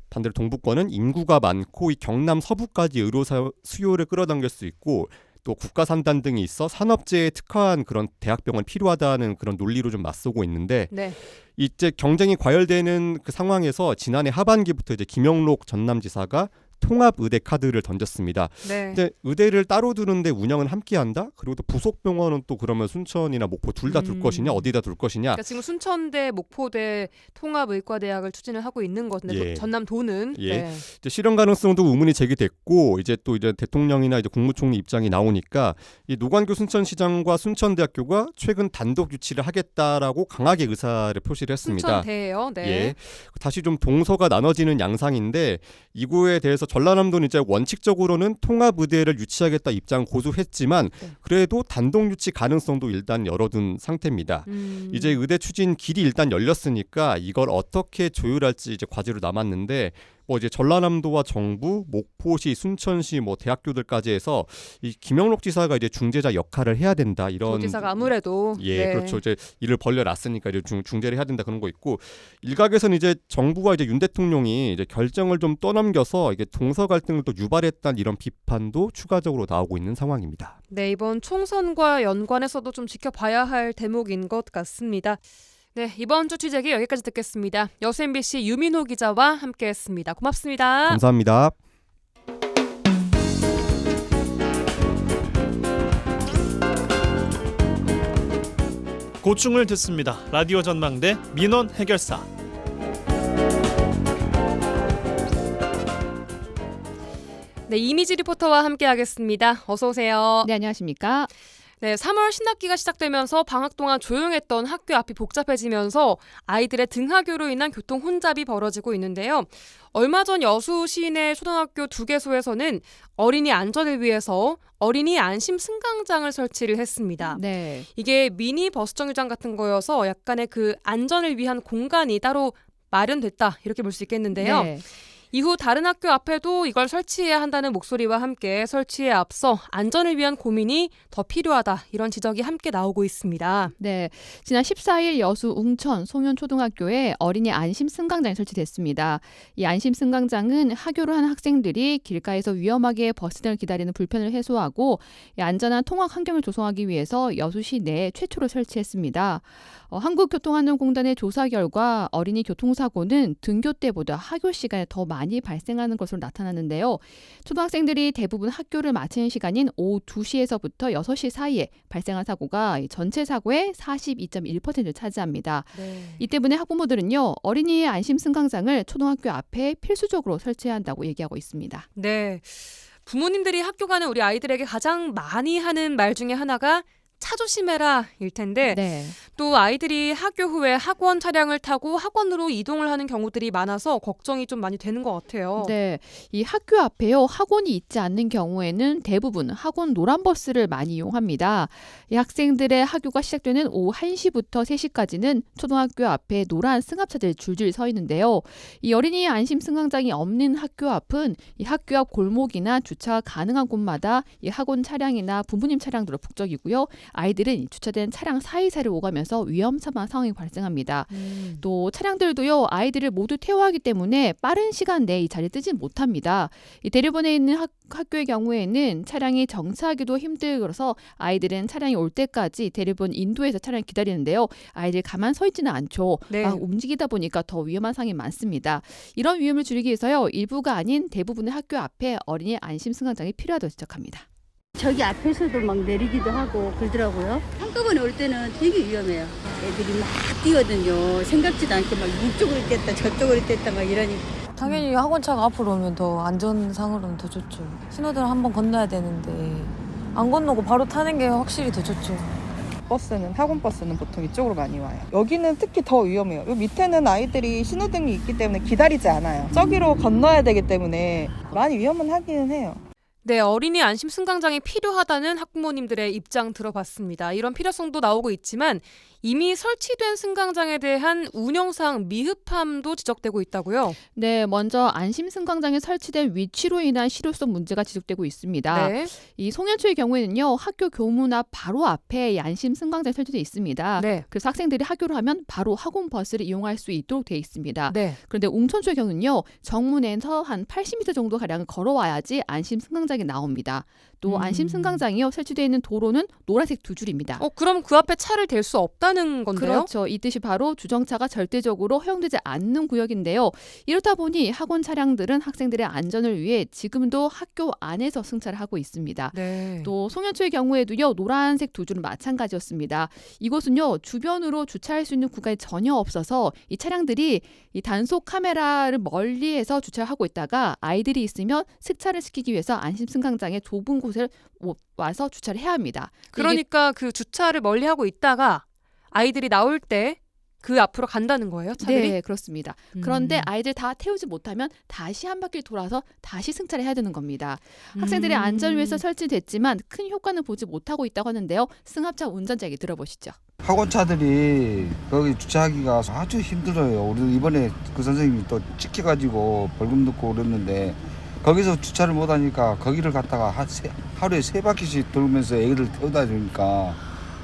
반대로 동부권은 인구가 많고 이 경남 서부까지 의료 수요를 끌어당길 수 있고, 또 국가 산단 등이 있어 산업재해에 특화한 그런 대학병원이 필요하다는 그런 논리로 좀 맞서고 있는데, 네. 이제 경쟁이 과열되는 그 상황에서 지난해 하반기부터 이제 김영록 전남지사가 통합의대 카드를 던졌습니다. 네. 근데 의대를 따로 두는데 운영은 함께한다? 그리고 또 부속 병원은 또 그러면 순천이나 목포 둘 다 둘 것이냐? 어디다 둘 것이냐? 그러니까 지금 순천대, 목포대 통합의과대학을 추진을 하고 있는 것인데 예. 전남도는 예. 네. 이제 실현 가능성도 의문이 제기됐고, 이제 또 이제 대통령이나 이제 국무총리 입장이 나오니까 이 노관규 순천시장과 순천대학교가 최근 단독 유치를 하겠다라고 강하게 의사를 표시를 했습니다. 순천대예요. 네. 예. 다시 좀 동서가 나눠지는 양상인데, 이거에 대해서 전라남도는 이제 원칙적으로는 통합의대를 유치하겠다 입장 고수했지만 네. 그래도 단독 유치 가능성도 일단 열어둔 상태입니다. 이제 의대 추진 길이 일단 열렸으니까 이걸 어떻게 조율할지 이제 과제로 남았는데, 뭐 이제 전라남도와 정부, 목포시, 순천시, 뭐 대학교들까지 해서 이 김영록 지사가 이제 중재자 역할을 해야 된다, 이런 도지사가 아무래도 예, 네. 그렇죠. 이제 일을 벌려놨으니까 이제 중재를 해야 된다 그런 거 있고, 일각에서는 이제 정부와 이제 윤 대통령이 이제 결정을 좀 떠넘겨서 이게 동서 갈등을 또 유발했다는 이런 비판도 추가적으로 나오고 있는 상황입니다. 네, 이번 총선과 연관해서도 좀 지켜봐야 할 대목인 것 같습니다. 네, 이번 주 취재기 여기까지 듣겠습니다. 여수 MBC 유민호 기자와 함께했습니다. 고맙습니다. 감사합니다. 고충을 듣습니다. 라디오 전망대 민원 해결사. 네, 이미지 리포터와 함께하겠습니다. 어서 오세요. 네, 안녕하십니까? 네, 3월 신학기가 시작되면서 방학 동안 조용했던 학교 앞이 복잡해지면서 아이들의 등하교로 인한 교통 혼잡이 벌어지고 있는데요. 얼마 전 여수 시내 초등학교 2개소에서는 어린이 안전을 위해서 어린이 안심 승강장을 설치를 했습니다. 네. 이게 미니 버스 정류장 같은 거여서 약간의 그 안전을 위한 공간이 따로 마련됐다, 이렇게 볼 수 있겠는데요. 네. 이후 다른 학교 앞에도 이걸 설치해야 한다는 목소리와 함께 설치에 앞서 안전을 위한 고민이 더 필요하다, 이런 지적이 함께 나오고 있습니다. 네. 지난 14일 여수 웅천 송현초등학교에 어린이 안심 승강장이 설치됐습니다. 이 안심 승강장은 하교를 하는 학생들이 길가에서 위험하게 버스 등을 기다리는 불편을 해소하고 이 안전한 통학 환경을 조성하기 위해서 여수시 내에 최초로 설치했습니다. 한국교통안전공단의 조사 결과 어린이 교통사고는 등교 때보다 하교 시간에 더 많이 발생하는 것으로 나타났는데요. 초등학생들이 대부분 학교를 마치는 시간인 오후 2시에서부터 6시 사이에 발생한 사고가 전체 사고의 42.1%를 차지합니다. 네. 이 때문에 학부모들은요, 어린이의 안심 승강장을 초등학교 앞에 필수적으로 설치해야 한다고 얘기하고 있습니다. 네. 부모님들이 학교 가는 우리 아이들에게 가장 많이 하는 말 중에 하나가 차 조심해라 일 텐데, 네. 또 아이들이 학교 후에 학원 차량을 타고 학원으로 이동을 하는 경우들이 많아서 걱정이 좀 많이 되는 것 같아요. 네, 이 학교 앞에요, 학원이 있지 않는 경우에는 대부분 학원 노란버스를 많이 이용합니다. 이 학생들의 학교가 시작되는 오후 1시부터 3시까지는 초등학교 앞에 노란 승합차들이 줄줄 서 있는데요. 이 어린이 안심 승강장이 없는 학교 앞은 이 학교 앞 골목이나 주차가 가능한 곳마다 이 학원 차량이나 부모님 차량들로 북적이고요. 아이들은 주차된 차량 사이사이를 오가면서 위험한 상황이 발생합니다. 또 차량들도요, 아이들을 모두 태워하기 때문에 빠른 시간 내에 이 자리에 뜨지 못합니다. 이 대류본에 있는 학교의 경우에는 차량이 정차하기도 힘들어서 아이들은 차량이 올 때까지 대류본 인도에서 차량을 기다리는데요. 아이들 가만 서 있지는 않죠. 네. 막 움직이다 보니까 더 위험한 상황이 많습니다. 이런 위험을 줄이기 위해서요, 일부가 아닌 대부분의 학교 앞에 어린이 안심 승강장이 필요하다고 지적합니다. 저기 앞에서도 막 내리기도 하고 그러더라고요. 한꺼번에 올 때는 되게 위험해요. 애들이 막 뛰거든요. 생각지도 않게 막 이쪽으로 뗐다 저쪽으로 뗐다 막 이러니까. 당연히 학원차가 앞으로 오면 더 안전상으로는 더 좋죠. 신호등을 한번 건너야 되는데 안 건너고 바로 타는 게 확실히 더 좋죠. 학원 버스는 보통 이쪽으로 많이 와요. 여기는 특히 더 위험해요. 여기 밑에는 아이들이 신호등이 있기 때문에 기다리지 않아요. 저기로 건너야 되기 때문에 많이 위험은 하기는 해요. 네, 어린이 안심 승강장이 필요하다는 학부모님들의 입장 들어봤습니다. 이런 필요성도 나오고 있지만 이미 설치된 승강장에 대한 운영상 미흡함도 지적되고 있다고요? 네, 먼저 안심 승강장에 설치된 위치로 인한 실효성 문제가 지적되고 있습니다. 네. 이 송년초의 경우에는요, 학교 교문 앞 바로 앞에 이 안심 승강장이 설치되어 있습니다. 네. 그래서 학생들이 학교로 하면 바로 학원 버스를 이용할 수 있도록 되어 있습니다. 네. 그런데 웅천초의 경우는요, 정문에서 한 80m 정도 가량을 걸어와야지 안심 승강장이 나옵니다. 또 안심 승강장이요, 설치되어 있는 도로는 노란색 두 줄입니다. 그럼 그 앞에 차를 댈 수 없다는 건데요? 그렇죠. 이 뜻이 바로 주정차가 절대적으로 허용되지 않는 구역인데요. 이렇다 보니 학원 차량들은 학생들의 안전을 위해 지금도 학교 안에서 승차를 하고 있습니다. 네. 또 송년초의 경우에도요, 노란색 두 줄은 마찬가지였습니다. 이곳은요, 주변으로 주차할 수 있는 구간이 전혀 없어서 이 차량들이 이 단속 카메라를 멀리에서 주차를 하고 있다가 아이들이 있으면 승차를 시키기 위해서 안심 승강장의 좁은 곳을 와서 주차를 해야 합니다. 그러니까 그 주차를 멀리 하고 있다가 아이들이 나올 때 그 앞으로 간다는 거예요, 차들이? 네, 그렇습니다. 그런데 아이들 다 태우지 못하면 다시 한 바퀴 돌아서 다시 승차를 해야 되는 겁니다. 학생들의 안전을 위해서 설치됐지만 큰 효과는 보지 못하고 있다고 하는데요. 승합차 운전자에게 들어보시죠. 학원차들이 거기 주차하기가 아주 힘들어요. 우리 이번에 그 선생님이 또 찍혀가지고 벌금 넣고 그랬는데 거기서 주차를 못하니까 거기를 갔다가 하루에 3바퀴씩 돌면서 애기를 태우다 주니까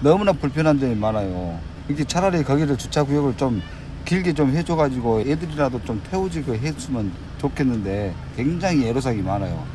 너무나 불편한 점이 많아요. 이렇게 차라리 거기를 주차구역을 좀 길게 좀 해줘가지고 애들이라도 좀 태워지고 했으면 좋겠는데 굉장히 애로사항이 많아요.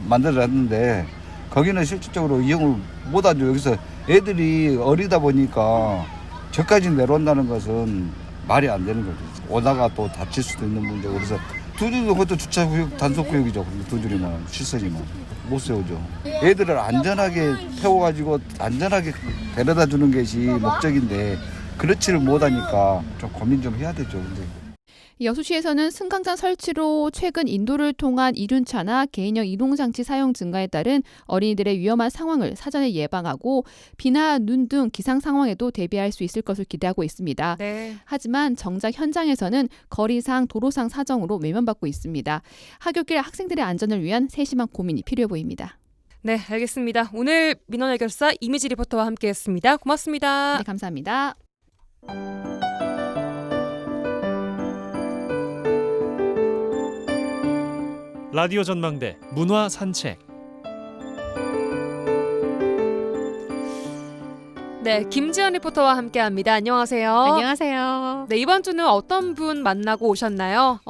만들어놨는데 거기는 실질적으로 이용을 못하죠. 여기서 애들이 어리다 보니까 저까지 내려온다는 것은 말이 안 되는 거죠. 오다가 또 다칠 수도 있는 문제고. 그래서 두 줄도 그것도 주차구역 단속구역이죠. 두 줄이면 시설이면 못 세우죠. 애들을 안전하게 태워가지고 안전하게 데려다 주는 것이 목적인데 그렇지를 못하니까 좀 고민 좀 해야 되죠. 근데. 여수시에서는 승강장 설치로 최근 인도를 통한 이륜차나 개인형 이동장치 사용 증가에 따른 어린이들의 위험한 상황을 사전에 예방하고 비나 눈 등 기상 상황에도 대비할 수 있을 것을 기대하고 있습니다. 네. 하지만 정작 현장에서는 거리상 도로상 사정으로 외면받고 있습니다. 하굣길 학생들의 안전을 위한 세심한 고민이 필요해 보입니다. 네, 알겠습니다. 오늘 민원 해결사 이미지 리포터와 함께했습니다. 고맙습니다. 네, 감사합니다. 라디오 전망대 문화 산책. 네, 김지연 리포터와 함께합니다. 안녕하세요. 안녕하세요. 네, 이번 주는 어떤 분 만나고 오셨나요?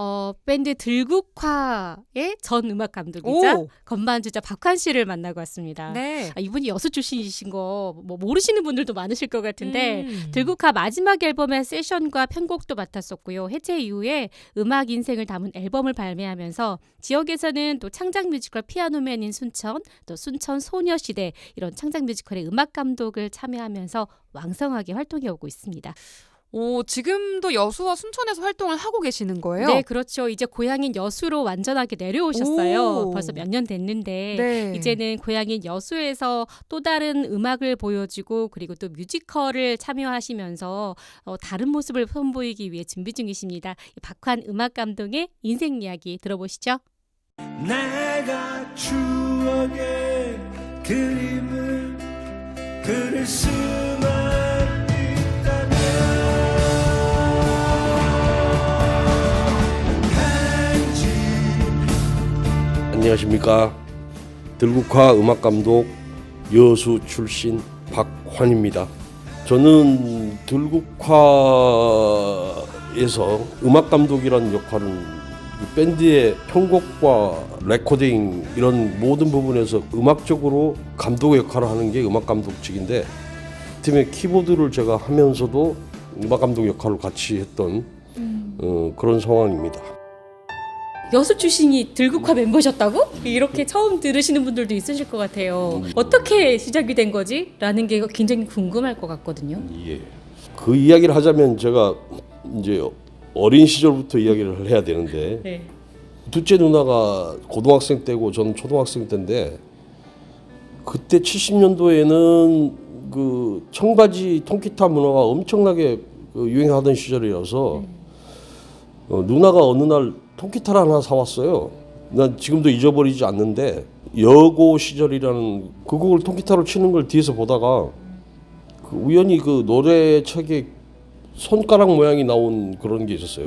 밴드 들국화의 전 음악 감독이자 오. 건반주자 박환 씨를 만나고 왔습니다. 네. 이분이 여수 출신이신 거 뭐 모르시는 분들도 많으실 것 같은데 들국화 마지막 앨범의 세션과 편곡도 맡았었고요. 해체 이후에 음악 인생을 담은 앨범을 발매하면서 지역에서는 또 창작 뮤지컬 피아노맨인 순천, 또 순천 소녀시대 이런 창작 뮤지컬의 음악 감독을 참여하면서 왕성하게 활동해 오고 있습니다. 지금도 여수와 순천에서 활동을 하고 계시는 거예요? 네, 그렇죠. 이제 고향인 여수로 완전하게 내려오셨어요. 오. 벌써 몇 년 됐는데 네. 이제는 고향인 여수에서 또 다른 음악을 보여주고 그리고 또 뮤지컬을 참여하시면서 다른 모습을 선보이기 위해 준비 중이십니다. 박환 음악 감독의 인생 이야기 들어보시죠. 내가 추억의 그림을 그릴 수만 안녕하십니까. 들국화 음악감독 여수 출신 박환 환입니다. 저는 들국화에서 음악 감독이라는 역할은 밴드의 편곡과 레코딩 이런 모든 부분에서 음악적으로 감독의 역할을 하는 게 음악 감독직인데 팀의 키보드를 제가 하면서도 음악 감독 역할을 같이 했던 그런 상황입니다. 여수 출신이 들국화 멤버셨다고? 이렇게 처음 들으시는 분들도 있으실 것 같아요. 어떻게 시작이 된 거지? 라는 게 굉장히 궁금할 것 같거든요. 예. 그 이야기를 하자면 제가 이제 어린 시절부터 이야기를 해야 되는데 네. 둘째 누나가 고등학생 때고 저는 초등학생 때인데 그때 70년도에는 그 청바지 통기타 문화가 엄청나게 유행하던 시절이라서 누나가 어느 날 통기타를 하나 사왔어요. 난 지금도 잊어버리지 않는데 여고 시절이라는 그 곡을 통기타로 치는 걸 뒤에서 보다가 그 우연히 그 노래책에 손가락 모양이 나온 그런 게 있었어요.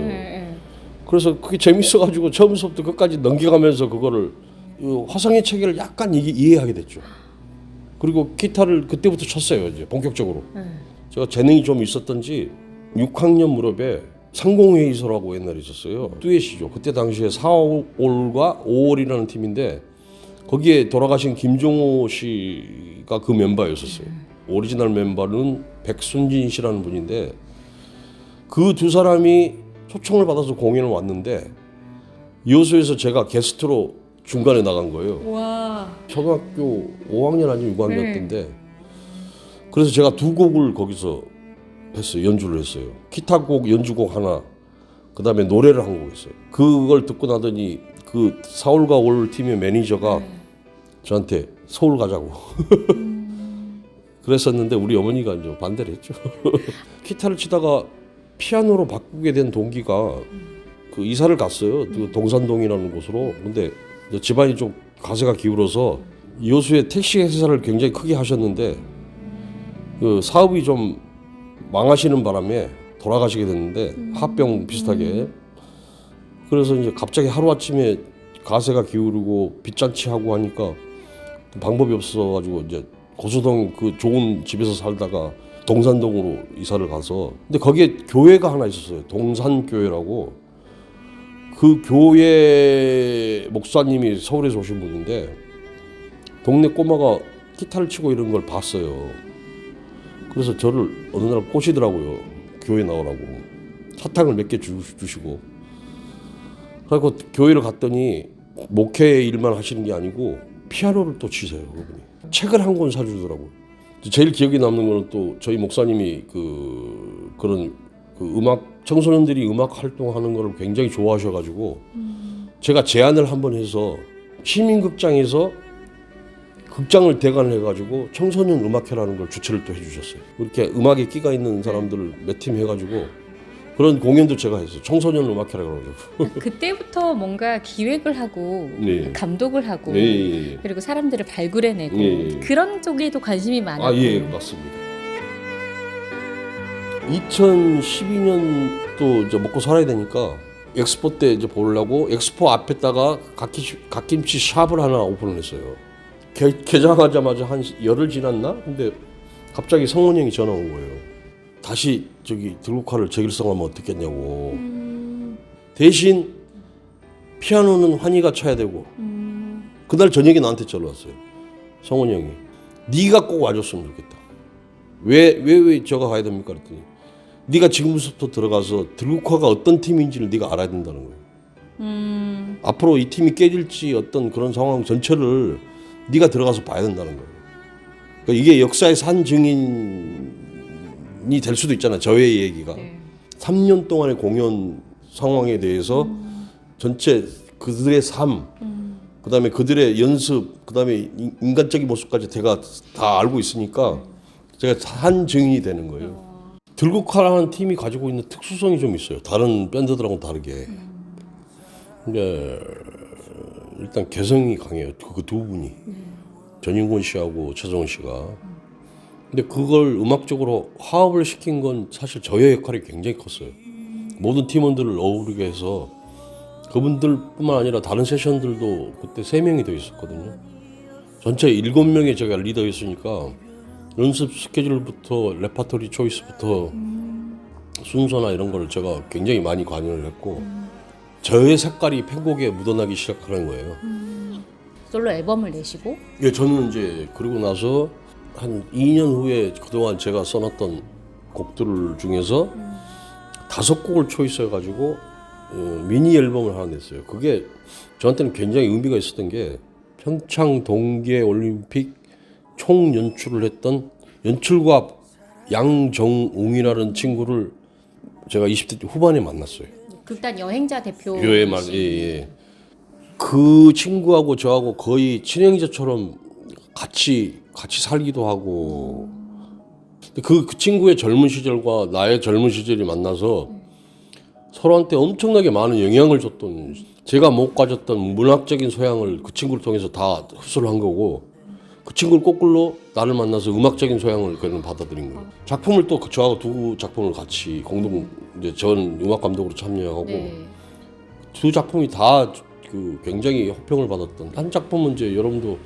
그래서 그게 재밌어가지고 처음부터 끝까지 넘겨가면서 그거를 화성의 체계를 약간 이해하게 됐죠. 그리고 기타를 그때부터 쳤어요. 이제 본격적으로. 제가 재능이 좀 있었던지 6학년 무렵에 상공회의소라고 옛날에 있었어요. 듀엣이죠. 그때 당시에 4월과 5월이라는 팀인데 거기에 돌아가신 김종호 씨가 그 멤버였었어요. 오리지널 멤버는 백순진 씨라는 분인데 그 두 사람이 초청을 받아서 공연을 왔는데 여수에서 제가 게스트로 중간에 나간 거예요. 와. 초등학교 5학년 아니면 6학년 때인데 그래서 제가 두 곡을 거기서 했어요. 연주를 했어요. 기타곡 연주곡 하나 그 다음에 노래를 한 곡 했어요. 그걸 듣고 나더니 그 4월과 5월 팀의 매니저가 저한테 서울 가자고 그랬었는데 우리 어머니가 이제 반대를 했죠. 기타를 치다가 피아노로 바꾸게 된 동기가 그 이사를 갔어요. 그 동산동이라는 곳으로. 근데 집안이 좀 가세가 기울어서 여수에 택시 회사를 굉장히 크게 하셨는데 그 사업이 좀 망하시는 바람에 돌아가시게 됐는데 합병 비슷하게. 그래서 이제 갑자기 하루아침에 가세가 기울고 빚잔치하고 하니까 방법이 없어가지고 이제 고수동 그 좋은 집에서 살다가 동산동으로 이사를 가서 근데 거기에 교회가 하나 있었어요. 동산교회라고. 그 교회 목사님이 서울에서 오신 분인데 동네 꼬마가 기타를 치고 이런 걸 봤어요. 그래서 저를 어느 날 꼬시더라고요. 교회 나오라고. 사탕을 몇 개 주시고. 그래서 교회를 갔더니 목회 일만 하시는 게 아니고 피아노를 또 치세요. 그분이. 책을 한 권 사주더라고요. 제일 기억에 남는 거는 또 저희 목사님이 그런 음악 청소년들이 음악 활동하는 거를 굉장히 좋아하셔가지고 제가 제안을 한번 해서 시민극장에서 극장을 대관을 해가지고 청소년 음악회라는 걸 주최를 또 해주셨어요. 이렇게 음악에 끼가 있는 사람들을 몇 팀 해가지고 그런 공연도 제가 했어요. 청소년 음악회라고 그러죠. 그때부터 뭔가 기획을 하고 네. 감독을 하고 네. 그리고 사람들을 발굴해내고 네. 그런 쪽에도 관심이 많았고. 예, 맞습니다. 2012년 또 이제 먹고 살아야 되니까 엑스포 때 이제 보려고 엑스포 앞에다가 갓김치 샵을 하나 오픈을 했어요. 개장하자마자 한 열흘 지났나? 근데 갑자기 성원 형이 전화 온 거예요. 다시 저기 들국화를 재길성하면 어떻겠냐고. 대신 피아노는 환희가 쳐야 되고. 그날 저녁에 나한테 전화 왔어요. 성원 형이. 네가 꼭 와줬으면 좋겠다. 왜 저가 가야 됩니까? 그랬더니 네가 지금부터 들어가서 들국화가 어떤 팀인지를 네가 알아야 된다는 거예요. 앞으로 이 팀이 깨질지 어떤 그런 상황 전체를 네가 들어가서 봐야 된다는 거예요. 그러니까 이게 역사의 산 증인이 될 수도 있잖아요. 저의 얘기가. 3년 동안의 공연 상황에 대해서 전체 그들의 삶, 그다음에 그들의 연습, 그다음에 인간적인 모습까지 제가 다 알고 있으니까 제가 산 증인이 되는 거예요. 들국화라는 팀이 가지고 있는 특수성이 좀 있어요. 다른 밴드들하고는 다르게. 근데 일단 개성이 강해요. 그 두 분이. 전인권 씨하고 최정은 씨가. 근데 그걸 음악적으로 화합을 시킨 건 사실 저의 역할이 굉장히 컸어요. 모든 팀원들을 어우르게 해서 그분들뿐만 아니라 다른 세션들도 그때 3명이 더 있었거든요. 전체 7명의 제가 리더였으니까 연습 스케줄부터 레파토리 초이스부터 순서나 이런 걸 제가 굉장히 많이 관여를 했고 저의 색깔이 편곡에 묻어나기 시작하는 거예요. 솔로 앨범을 내시고 예, 저는 이제 그러고 나서 한 2년 후에 그동안 제가 써놨던 곡들 중에서 5곡을 초이스해가지고 미니 앨범을 하나 냈어요. 그게 저한테는 굉장히 의미가 있었던 게 평창 동계 올림픽 총 연출을 했던 연출가 양정웅이라는 친구를 제가 20대 후반에 만났어요. 극단 여행자 대표. 예. 그 친구하고 저하고 거의 친형제처럼 같이 살기도 하고 그 친구의 젊은 시절과 나의 젊은 시절이 만나서 서로한테 엄청나게 많은 영향을 줬던, 제가 못 가졌던 문학적인 소양을 그 친구를 통해서 다 흡수를 한 거고 그 친구를 거꾸로 나를 만나서 음악적인 소양을 그는 받아들인 거예요. 작품을 또 저하고 두 작품을 같이 공동 이제 전 음악 감독으로 참여하고 두 작품이 다 그 굉장히 호평을 받았던, 한 작품은 이제 여러분도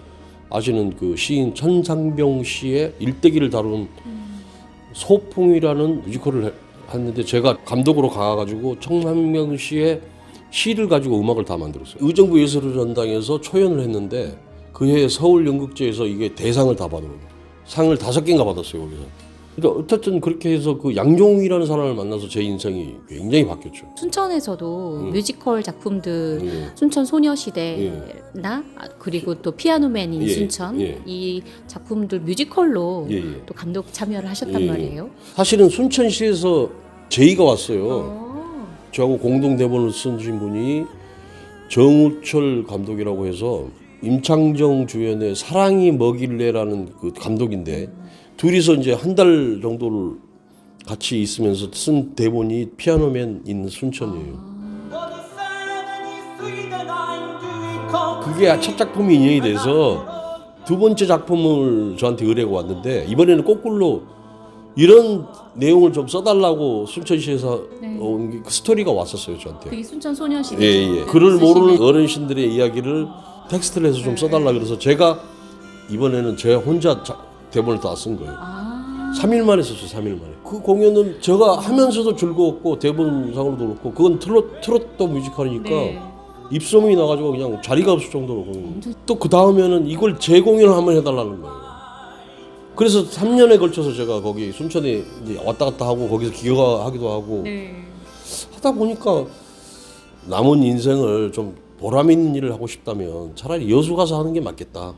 아시는 그 시인 천상병 씨의 일대기를 다룬 소풍이라는 뮤지컬을 했는데 제가 감독으로 가가지고 천상병 씨의 시를 가지고 음악을 다 만들었어요. 의정부 예술전당에서 초연을 했는데 그 해에 서울 연극제에서 이게 대상을 다 받은 거예요. 상을 5개인가 받았어요 거기서. 그러니까 어쨌든 그렇게 해서 그 양종이라는 사람을 만나서 제 인생이 굉장히 바뀌었죠. 순천에서도 뮤지컬 작품들 순천 소녀시대나 그리고 또 피아노맨인 순천 이 작품들 뮤지컬로 또 감독 참여를 하셨단 말이에요. 사실은 순천시에서 제의가 왔어요. 저하고 공동 대본을 쓰신 분이 정우철 감독이라고 해서 임창정 주연의 사랑이 뭐길래라는 그 감독인데 둘이서 이제 한 달 정도를 같이 있으면서 쓴 대본이 피아노맨 있는 순천이에요. 그게 첫 작품이 인연이 돼서 두 번째 작품을 저한테 의뢰가 왔는데 이번에는 거꾸로 이런 내용을 좀 써달라고 순천시에서 온 그 스토리가 왔었어요 저한테. 그게 순천 소녀시대. 예. 글을 모르는 어르신들의 이야기를 텍스트를 해서 좀 써달라 그래서 제가 이번에는 제 혼자 대본을 다 쓴 거예요. 3일 만에 썼어요. 3일 만에. 그 공연은 제가 하면서도 즐거웠고 대본상으로도 그렇고 그건 트로트 뮤지컬이니까 입소문이 나가지고 그냥 자리가 없을 정도로 또 그 다음에는 이걸 재공연을 한번 해달라는 거예요. 그래서 3년에 걸쳐서 제가 거기 순천에 이제 왔다 갔다 하고 거기서 기여하기도 하고 하다 보니까 남은 인생을 좀 보람 있는 일을 하고 싶다면 차라리 여수 가서 하는 게 맞겠다.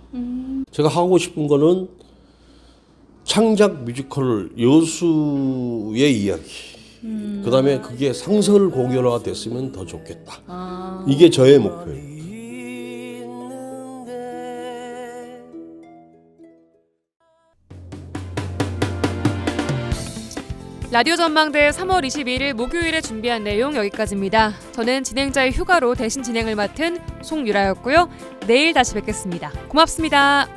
제가 하고 싶은 거는 창작 뮤지컬 여수의 이야기. 그다음에 그게 상설 공연화가 됐으면 더 좋겠다. 이게 저의 목표예요. 라디오 전망대 3월 22일 목요일에 준비한 내용 여기까지입니다. 저는 진행자의 휴가로 대신 진행을 맡은 송유라였고요. 내일 다시 뵙겠습니다. 고맙습니다.